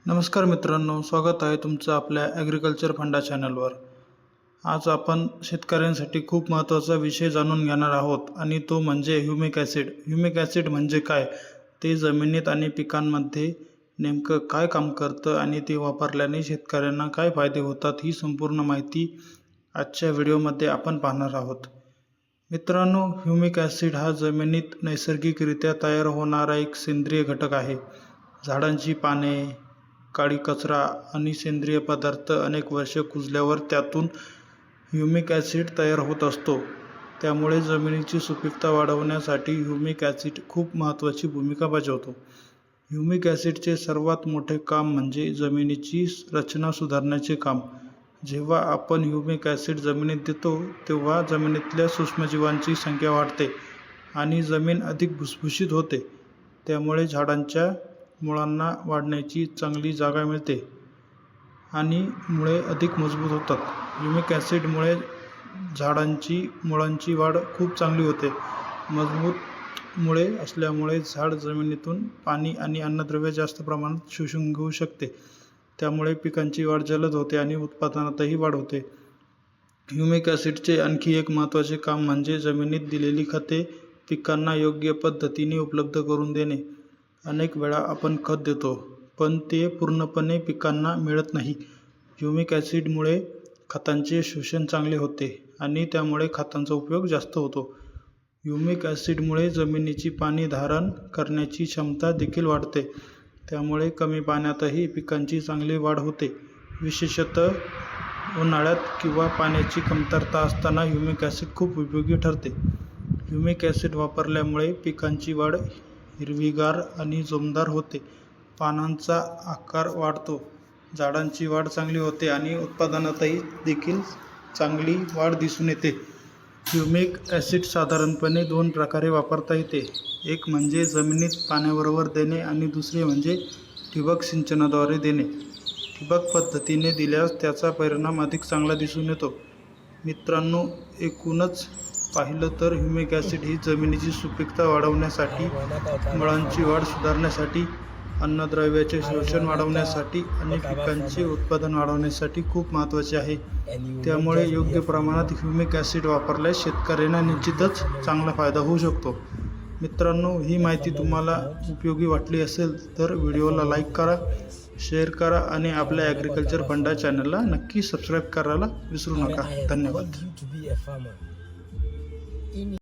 नमस्कार मित्रांनो, स्वागत आहे तुमचं आपल्या ॲग्रिकल्चर फंडा चॅनलवर। आज आपण शेतकऱ्यांसाठी खूप महत्त्वाचा विषय जाणून घेणार आहोत आणि तो म्हणजे ह्युमिक ॲसिड। ह्युमिक ॲसिड म्हणजे काय, ते जमिनीत आणि पिकांमध्ये नेमकं काय काम करतं आणि ते वापरल्याने शेतकऱ्यांना काय फायदे होतात, ही संपूर्ण माहिती आजच्या व्हिडिओमध्ये आपण पाहणार आहोत। मित्रांनो, ह्युमिक ॲसिड हा जमिनीत नैसर्गिकरित्या तयार होणारा एक सेंद्रिय घटक आहे। झाडांची पाने, काळी कचरा आणि सेंद्रिय पदार्थ अनेक वर्षे कुजल्यावर त्यातून ह्युमिक ॲसिड तयार होत असतो। त्यामुळे जमिनीची सुपीकता वाढवण्यासाठी ह्युमिक ॲसिड खूप महत्त्वाची भूमिका बजावतो। ह्युमिक ॲसिडचे सर्वात मोठे काम म्हणजे जमिनीची रचना सुधारण्याचे काम। जेव्हा आपण ह्युमिक ॲसिड जमिनीत देतो तेव्हा जमिनीतल्या सूक्ष्मजीवांची संख्या वाढते आणि जमीन अधिक भुसभुशीत होते। त्यामुळे झाडांच्या मुळांना वाढण्याची चांगली जागा मिळते आणि मुळे अधिक मजबूत होतात। ह्युमिक ॲसिडमुळे झाडांची मुळांची वाढ खूप चांगली होते। मजबूत मुळे असल्यामुळे झाड जमिनीतून पाणी आणि अन्नद्रव्य जास्त प्रमाणात शोषून घेऊ शकते। त्यामुळे पिकांची वाढ जलद होते आणि उत्पादनातही वाढ होते। ह्युमिक ॲसिडचे आणखी एक महत्त्वाचे काम म्हणजे जमिनीत दिलेली खते पिकांना योग्य पद्धतीने उपलब्ध करून देणे। अनेक वेळा आपण खत देतो, पण ते पूर्णपणे पिकांना मिळत नाही। ह्युमिक ॲसिडमुळे खतांचे शोषण चांगले होते आणि त्यामुळे खतांचा उपयोग जास्त होतो। ह्युमिक ॲसिडमुळे जमिनीची पाणी धारण करण्याची क्षमता देखील वाढते। त्यामुळे कमी पाण्यातही पिकांची चांगली वाढ होते। विशेषतः उन्हाळ्यात किंवा पाण्याची कमतरता असताना ह्युमिक ॲसिड खूप उपयोगी ठरते। ह्युमिक ॲसिड वापरल्यामुळे पिकांची वाढ हिरवीगार आणि जोमदार होते, पानांचा आकार वाढतो, झाडांची वाढ चांगली होते आणि उत्पादनातही देखील चांगली वाढ दिसून येते। ह्युमिक ॲसिड साधारणपणे 2 प्रकारे वापरता येते। एक म्हणजे जमिनीत पाण्याबरोबर देणे आणि दुसरे म्हणजे ठिबक सिंचनाद्वारे देणे। ठिबक पद्धतीने दिल्यास त्याचा परिणाम अधिक चांगला दिसून येतो। मित्रांनो, एकूणच पाहिलं तर ह्युमिक ॲसिड ही जमिनीची सुपीकता वाढवण्यासाठी, मुळांची वाढ सुधारण्यासाठी, अन्नद्रव्याचे शोषण वाढवण्यासाठी आणि पिकांचे उत्पादन वाढवण्यासाठी खूप महत्त्वाचे आहे। त्यामुळे योग्य प्रमाणात ह्युमिक ॲसिड वापरल्यास शेतकऱ्यांना निश्चितच चांगला फायदा होऊ शकतो। मित्रांनो, ही माहिती तुम्हाला उपयोगी वाटली असेल तर व्हिडिओला लाईक करा, शेअर करा आणि आपल्या ॲग्रिकल्चर फंडा चॅनलला नक्की सबस्क्राईब करायला विसरू नका। धन्यवाद।